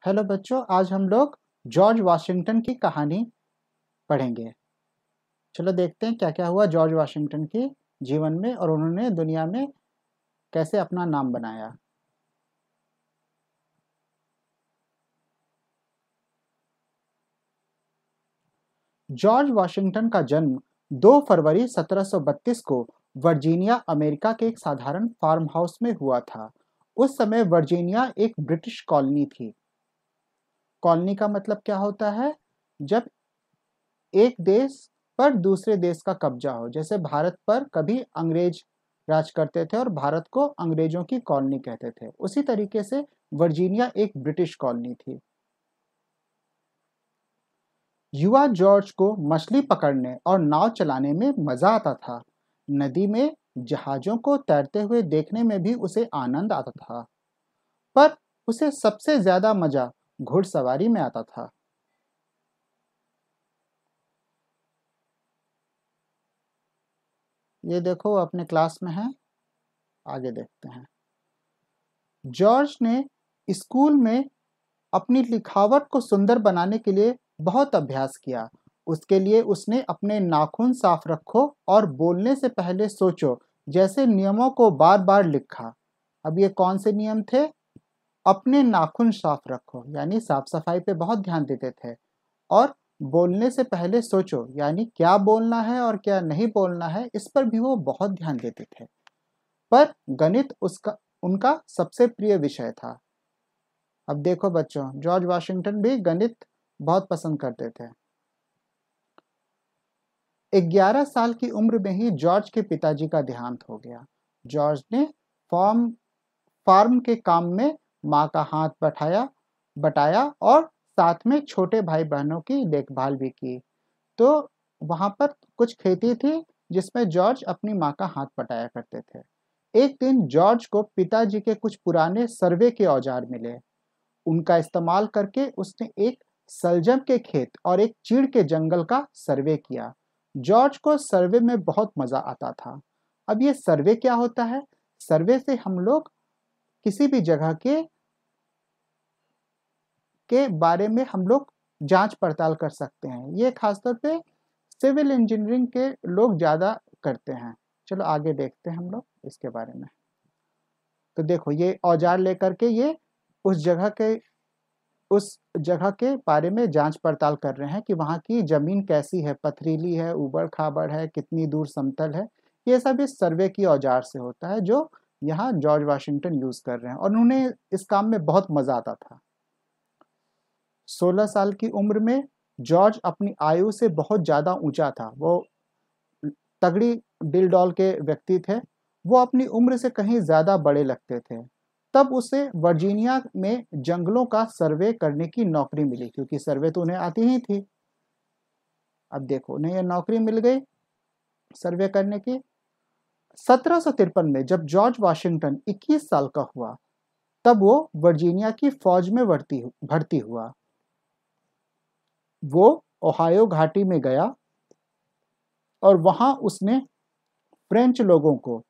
Hello बच्चों, आज हम लोग जॉर्ज वाशिंगटन की कहानी पढ़ेंगे। चलो देखते हैं क्या क्या हुआ जॉर्ज वाशिंगटन के जीवन में और उन्होंने दुनिया में कैसे अपना नाम बनाया। जॉर्ज वाशिंगटन का जन्म 2 फरवरी 1732 को वर्जीनिया, अमेरिका के एक साधारण फार्म हाउस में हुआ था। उस समय वर्जीनिया एक ब्रिटिश कॉलोनी थी। कॉलोनी का मतलब क्या होता है? जब एक देश पर दूसरे देश का कब्जा हो। जैसे भारत पर कभी अंग्रेज राज करते थे और भारत को अंग्रेजों की कॉलोनी कहते थे, उसी तरीके से वर्जीनिया एक ब्रिटिश कॉलोनी थी। युवा जॉर्ज को मछली पकड़ने और नाव चलाने में मजा आता था। नदी में जहाजों को तैरते हुए देखने में भी उसे आनंद आता था, पर उसे सबसे ज्यादा मजा घुड़सवारी में आता था। ये देखो अपने क्लास में है, आगे देखते हैं। जॉर्ज ने स्कूल में अपनी लिखावट को सुंदर बनाने के लिए बहुत अभ्यास किया। उसके लिए उसने अपने नाखून साफ रखो और बोलने से पहले सोचो जैसे नियमों को बार बार लिखा। अब ये कौन से नियम थे? अपने नाखून साफ रखो यानी साफ सफाई पे बहुत ध्यान देते थे, और बोलने से पहले सोचो यानी क्या बोलना है और क्या नहीं बोलना है, इस पर भी वो बहुत ध्यान देते थे। पर गणित उसका उनका सबसे प्रिय विषय था। अब देखो बच्चों, जॉर्ज वाशिंगटन भी गणित बहुत पसंद करते थे। 11 साल की उम्र में ही जॉर्ज के पिताजी का देहांत हो गया। जॉर्ज ने फार्म फार्म के काम में माँ का हाथ बटाया और साथ में छोटे भाई बहनों की देखभाल भी की। तो वहां पर कुछ खेती थी जिसमें जॉर्ज अपनी माँ का हाथ बटाया करते थे। एक दिन जॉर्ज को पिताजी के कुछ पुराने सर्वे के औजार मिले। उनका इस्तेमाल करके उसने एक सलजम के खेत और एक चीड़ के जंगल का सर्वे किया। जॉर्ज को सर्वे में बहुत मजा आता था। अब ये सर्वे क्या होता है? सर्वे से हम लोग किसी भी जगह के बारे में हम लोग जांच पड़ताल कर सकते हैं। ये खासतौर पे सिविल इंजीनियरिंग के लोग ज्यादा करते हैं। चलो आगे देखते हैं हम लोग इसके बारे में। तो देखो ये औजार लेकर के ये उस जगह के उस जगह के बारे में जांच पड़ताल कर रहे हैं कि वहाँ की जमीन कैसी है, पथरीली है, ऊबड़ खाबड़ है, कितनी दूर समतल है। ये सब इस सर्वे की औजार से होता है जो यहाँ जॉर्ज वाशिंगटन यूज कर रहे हैं, और उन्हें इस काम में बहुत मजा आता था। 16 साल की उम्र में जॉर्ज अपनी आयु से बहुत ज्यादा ऊंचा था। वो तगड़ी दिल डॉल के व्यक्ति थे। वो अपनी उम्र से कहीं ज्यादा बड़े लगते थे। तब उसे वर्जीनिया में जंगलों का सर्वे करने की नौकरी मिली, क्योंकि सर्वे तो उन्हें आती ही थी। अब देखो उन्हें यह नौकरी मिल गई सर्वे करने की। 1753 में जब जॉर्ज वाशिंगटन 21 साल का हुआ, तब वो वर्जीनिया की फौज में भर्ती हुआ। वो ओहायो घाटी में गया और वहां उसने फ्रेंच लोगों को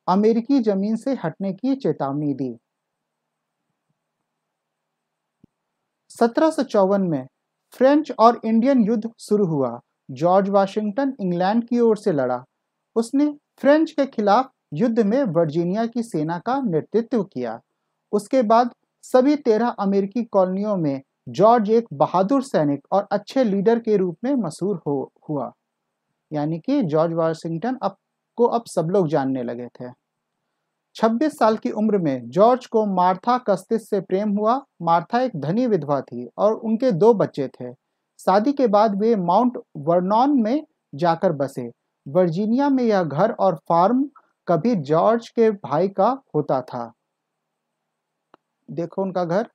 अमेरिकी जमीन से हटने की चेतावनी दी। 1754 में फ्रेंच और इंडियन युद्ध शुरू हुआ। जॉर्ज वाशिंगटन इंग्लैंड की ओर से लड़ा। उसने फ्रेंच के खिलाफ युद्ध में वर्जीनिया की सेना का नेतृत्व किया। उसके बाद सभी 13 अमेरिकी कॉलोनियों में जॉर्ज एक बहादुर सैनिक और अच्छे लीडर के रूप में मशहूर हुआ। यानी कि जॉर्ज वाशिंगटन अब सब लोग जानने लगे थे। 26 साल की उम्र में जॉर्ज को मार्था कस्तिस से प्रेम हुआ। मार्था एक धनी विधवा थी और उनके 2 बच्चे थे। शादी के बाद वे माउंट वर्नॉन में जाकर बसे। वर्जीनिया में यह घर और फार्म कभी जॉर्ज के भाई का होता था। देखो उनका घर।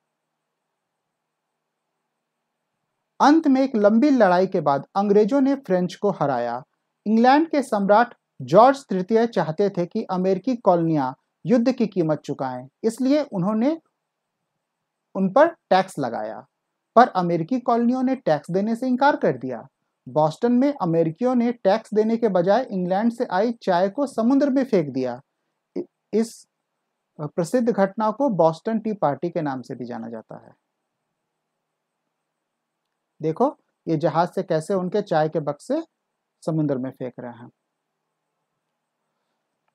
अंत में एक लंबी लड़ाई के बाद अंग्रेजों ने फ्रेंच को हराया। इंग्लैंड के सम्राट जॉर्ज तृतीय चाहते थे कि अमेरिकी कॉलोनियां युद्ध की कीमत चुकाएं, इसलिए उन्होंने उन पर टैक्स लगाया। पर अमेरिकी कॉलोनियों ने टैक्स देने से इनकार कर दिया। बॉस्टन में अमेरिकियों ने टैक्स देने के बजाय इंग्लैंड से आई चाय को समुद्र में फेंक दिया। इस प्रसिद्ध घटना को बॉस्टन टी पार्टी के नाम से भी जाना जाता है। देखो ये जहाज से कैसे उनके चाय के बक्से समुद्र में फेंक रहे हैं।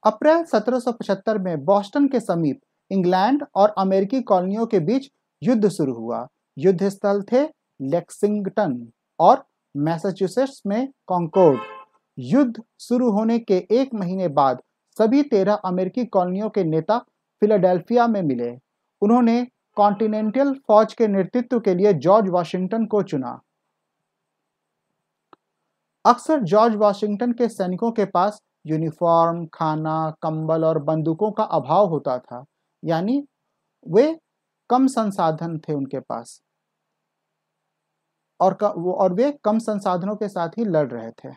अप्रैल 1775 में बॉस्टन के समीप इंग्लैंड और अमेरिकी कॉलोनियों के बीच युद्ध शुरू हुआ। युद्ध स्थल थे लेक्सिंगटन और मैसाचुसेट्स में कॉन्कोर्ड। युद्ध शुरू होने के 1 महीने बाद सभी 13 अमेरिकी कॉलोनियों के नेता फिलाडेल्फिया में मिले। उन्होंने कॉन्टिनेंटल फौज के नेतृत्व के लिए जॉर्ज वाशिंगटन को चुना। अक्सर जॉर्ज वाशिंगटन के सैनिकों के पास यूनिफॉर्म, खाना, कंबल और बंदूकों का अभाव होता था, यानी वे कम संसाधन थे उनके पास और वे कम संसाधनों के साथ ही लड़ रहे थे।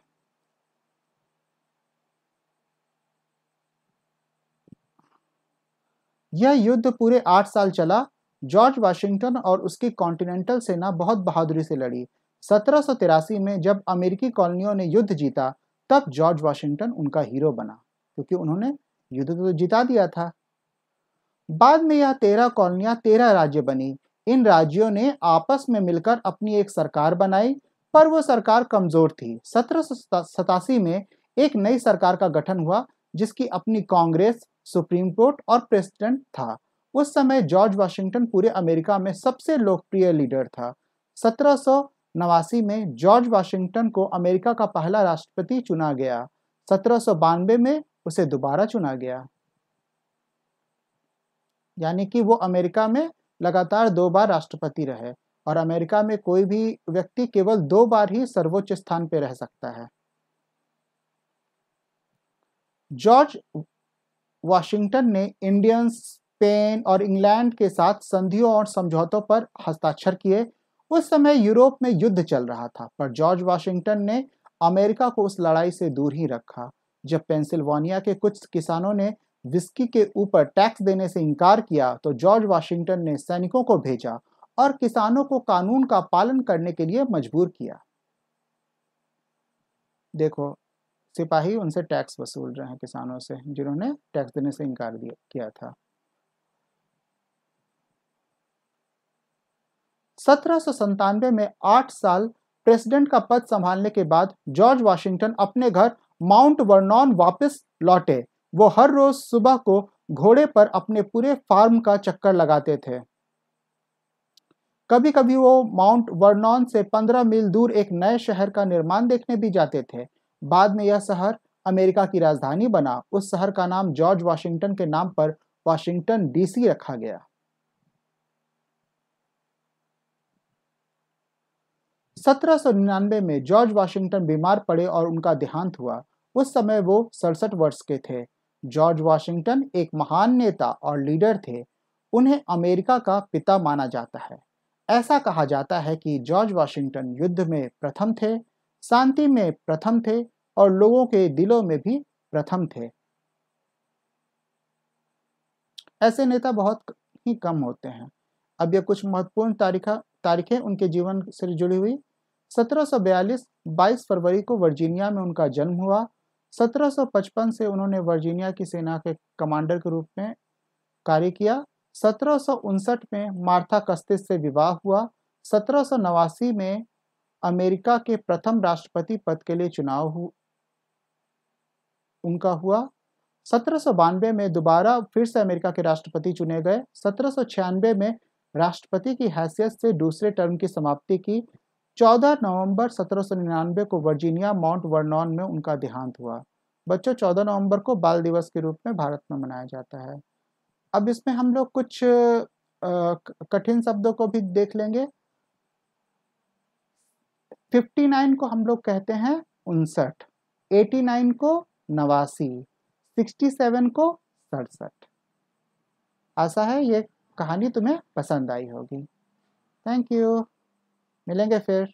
यह युद्ध पूरे 8 साल चला। जॉर्ज वाशिंगटन और उसकी कॉन्टिनेंटल सेना बहुत बहादुरी से लड़ी। 1783 में जब अमेरिकी कॉलोनियों ने युद्ध जीता, तब जॉर्ज वाशिंगटन उनका हीरो बना, क्योंकि उन्होंने युद्ध तो जिता दिया था। बाद में यह 13 कॉलोनियां 13 राज्य बनी। इन राज्यों ने आपस में मिलकर अपनी एक सरकार बनाई, पर वो सरकार कमजोर थी। 1787 में एक नई सरकार का गठन हुआ, जिसकी अपनी कांग्रेस, सुप्रीम कोर्ट और प्रेसिडेंट था। उस समय जॉर्ज वाशिंगटन पूरे अमेरिका में सबसे लोकप्रिय लीडर था। 1789 में जॉर्ज वाशिंगटन को अमेरिका का पहला राष्ट्रपति चुना गया। 1792 में उसे दोबारा चुना गया, यानी कि वो अमेरिका में लगातार 2 बार राष्ट्रपति रहे, और अमेरिका में कोई भी व्यक्ति केवल 2 बार ही सर्वोच्च स्थान पर रह सकता है। जॉर्ज वाशिंगटन ने इंडियंस, स्पेन और इंग्लैंड के साथ संधियों और समझौतों पर हस्ताक्षर किए। उस समय यूरोप में युद्ध चल रहा था, पर जॉर्ज वाशिंगटन ने अमेरिका को उस लड़ाई से दूर ही रखा। जब पेंसिल्वानिया के कुछ किसानों ने विस्की के ऊपर टैक्स देने से इनकार किया, तो जॉर्ज वाशिंगटन ने सैनिकों को भेजा और किसानों को कानून का पालन करने के लिए मजबूर किया। देखो, सिपाही उनसे टैक्स वसूल रहे हैं, किसानों से, जिन्होंने टैक्स देने से इनकार किया था। 1797 में 8 साल प्रेसिडेंट का पद संभालने के बाद जॉर्ज वाशिंगटन अपने घर माउंट वर्नॉन वापस लौटे। वो हर रोज सुबह को घोड़े पर अपने पूरे फार्म का चक्कर लगाते थे। कभी कभी वो माउंट वर्नॉन से 15 मील दूर एक नए शहर का निर्माण देखने भी जाते थे। बाद में यह शहर अमेरिका की राजधानी बना। उस शहर का नाम जॉर्ज वाशिंगटन के नाम पर वाशिंगटन डीसी रखा गया। 1799 में जॉर्ज वाशिंगटन बीमार पड़े और उनका देहांत हुआ। उस समय वो 67 वर्ष के थे। जॉर्ज वाशिंगटन एक महान नेता और लीडर थे। उन्हें अमेरिका का पिता माना जाता है। ऐसा कहा जाता है कि जॉर्ज वाशिंगटन युद्ध में प्रथम थे, शांति में प्रथम थे और लोगों के दिलों में भी प्रथम थे। ऐसे नेता बहुत ही कम होते हैं। अब ये कुछ महत्वपूर्ण तारीखें उनके जीवन से जुड़ी हुई। 1742 22 फरवरी को वर्जीनिया में उनका जन्म हुआ। 1755 से उन्होंने वर्जीनिया की सेना के कमांडर के रूप में कार्य किया। 1759 में मार्था कस्तिस से विवाह हुआ। 1789 में अमेरिका के प्रथम राष्ट्रपति पद के लिए चुनाव उनका हुआ। 1792 में दोबारा फिर से अमेरिका के राष्ट्रपति चुने गए। 1796 में राष्ट्रपति की हैसियत से दूसरे टर्म की समाप्ति की। 14 नवंबर 1799 को वर्जीनिया माउंट वर्नॉन में उनका देहांत हुआ। बच्चों, 14 नवंबर को बाल दिवस के रूप में भारत में मनाया जाता है। अब इसमें हम लोग कुछ कठिन शब्दों को भी देख लेंगे। 59 को हम लोग कहते हैं 59, 89 को 89, 67 को 67। आशा है ये कहानी तुम्हें पसंद आई होगी। Thank you. मिलेंगे फिर।